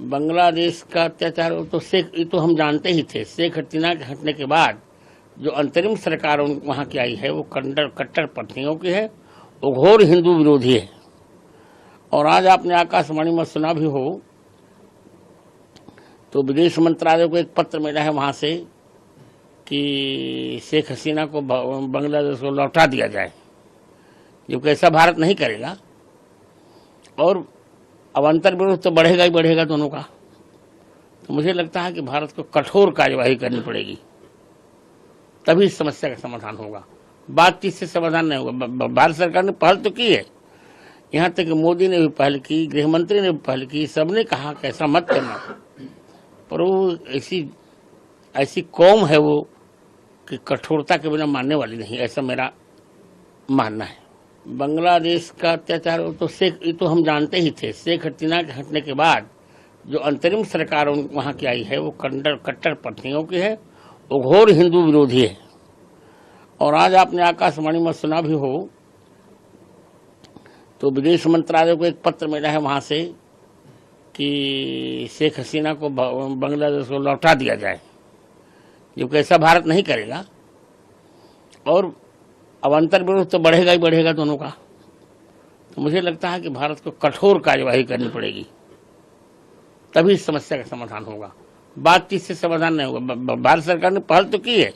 बांग्लादेश का अत्याचार तो ये तो हम जानते ही थे। शेख हसीना के हटने के बाद जो अंतरिम सरकार वहाँ की आई है वो कट्टरपंथियों की है, वो घोर हिंदू विरोधी है। और आज आपने आकाशवाणी में सुना भी हो तो विदेश मंत्रालय को एक पत्र मिला है वहाँ से कि शेख हसीना को बांग्लादेश को लौटा दिया जाए, क्योंकि ऐसा भारत नहीं करेगा। और अब अंतर विरोध तो बढ़ेगा ही बढ़ेगा दोनों का। तो मुझे लगता है कि भारत को कठोर कार्यवाही करनी पड़ेगी, तभी इस समस्या का समाधान होगा। बातचीत से समाधान नहीं होगा। भारत सरकार ने पहल तो की है, यहाँ तक कि मोदी ने भी पहल की, गृह मंत्री ने भी पहल की, सबने कहा कि ऐसा मत करना। पर वो ऐसी कौम है वो कि कठोरता के बिना मानने वाली नहीं, ऐसा मेरा मानना है। बांग्लादेश का अत्याचार तो ये तो हम जानते ही थे। शेख हसीना के हटने के बाद जो अंतरिम सरकार वहाँ की आई है वो कट्टरपंथियों की है, वो घोर हिंदू विरोधी है। और आज आपने आकाशवाणी में सुना भी हो तो विदेश मंत्रालय को एक पत्र मिला है वहाँ से कि शेख हसीना को बांग्लादेश को लौटा दिया जाए, क्योंकि ऐसा भारत नहीं करेगा। और अब अंतर विरोध तो बढ़ेगा ही बढ़ेगा दोनों का। तो मुझे लगता है कि भारत को कठोर कार्यवाही करनी पड़ेगी, तभी इस समस्या का समाधान होगा। बातचीत से समाधान नहीं होगा। भारत सरकार ने पहल तो की है,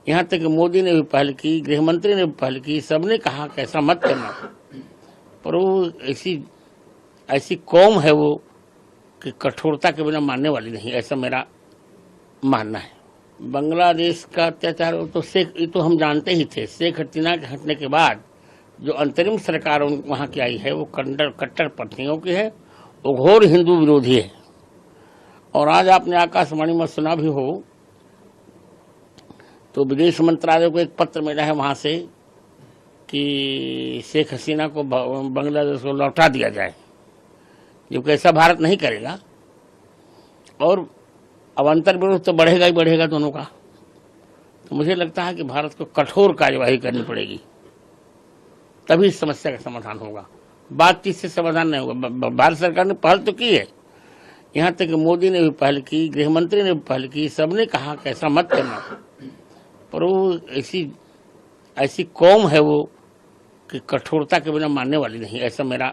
यहाँ तक कि मोदी ने भी पहल की, गृह मंत्री ने भी पहल की, सबने कहा कि ऐसा मत करना। पर वो ऐसी कौम है वो कि कठोरता के बिना मानने वाली नहीं, ऐसा मेरा मानना है। बांग्लादेश का अत्याचार तो ये तो हम जानते ही थे। शेख हसीना के हटने के बाद जो अंतरिम सरकार वहाँ की आई है वो कट्टरपंथियों की है, वो घोर हिंदू विरोधी है। और आज आपने आकाशवाणी में सुना भी हो तो विदेश मंत्रालय को एक पत्र मिला है वहाँ से कि शेख हसीना को बांग्लादेश को लौटा दिया जाए, क्योंकि ऐसा भारत नहीं करेगा। और अब अंतर विरोध तो बढ़ेगा ही बढ़ेगा दोनों का। तो मुझे लगता है कि भारत को कठोर कार्यवाही करनी पड़ेगी, तभी इस समस्या का समाधान होगा। बातचीत से समाधान नहीं होगा। भारत सरकार ने पहल तो की है, यहाँ तक कि मोदी ने भी पहल की, गृह मंत्री ने भी पहल की, सबने कहा कि ऐसा मत करना। पर वो ऐसी कौम है वो कि कठोरता के बिना मानने वाली नहीं, ऐसा मेरा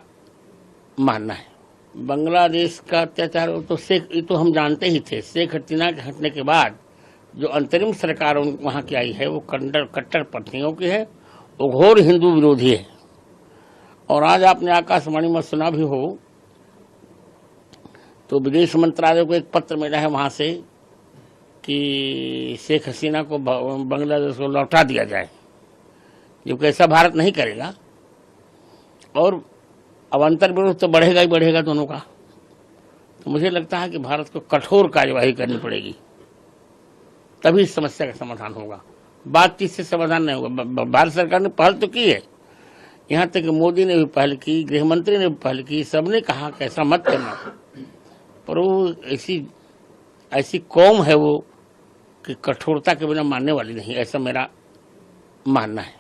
मानना है। बांग्लादेश का अत्याचार तो ये तो हम जानते ही थे। शेख हसीना के हटने के बाद जो अंतरिम सरकार वहाँ की आई है वो कट्टरपंथियों की है, वो घोर हिंदू विरोधी है। और आज आपने आकाशवाणी में सुना भी हो तो विदेश मंत्रालय को एक पत्र मिला है वहाँ से कि शेख हसीना को बांग्लादेश को लौटा दिया जाए, क्योंकि ऐसा भारत नहीं करेगा। और अब अंतर विरोध तो बढ़ेगा ही बढ़ेगा दोनों का। तो मुझे लगता है कि भारत को कठोर कार्यवाही करनी पड़ेगी, तभी इस समस्या का समाधान होगा। बातचीत से समाधान नहीं होगा। भारत सरकार ने पहल तो की है, यहाँ तक कि मोदी ने भी पहल की, गृह मंत्री ने भी पहल की, सबने कहा कि ऐसा मत करना। पर वो ऐसी कौम है वो कि कठोरता के बिना मानने वाली नहीं, ऐसा मेरा मानना है।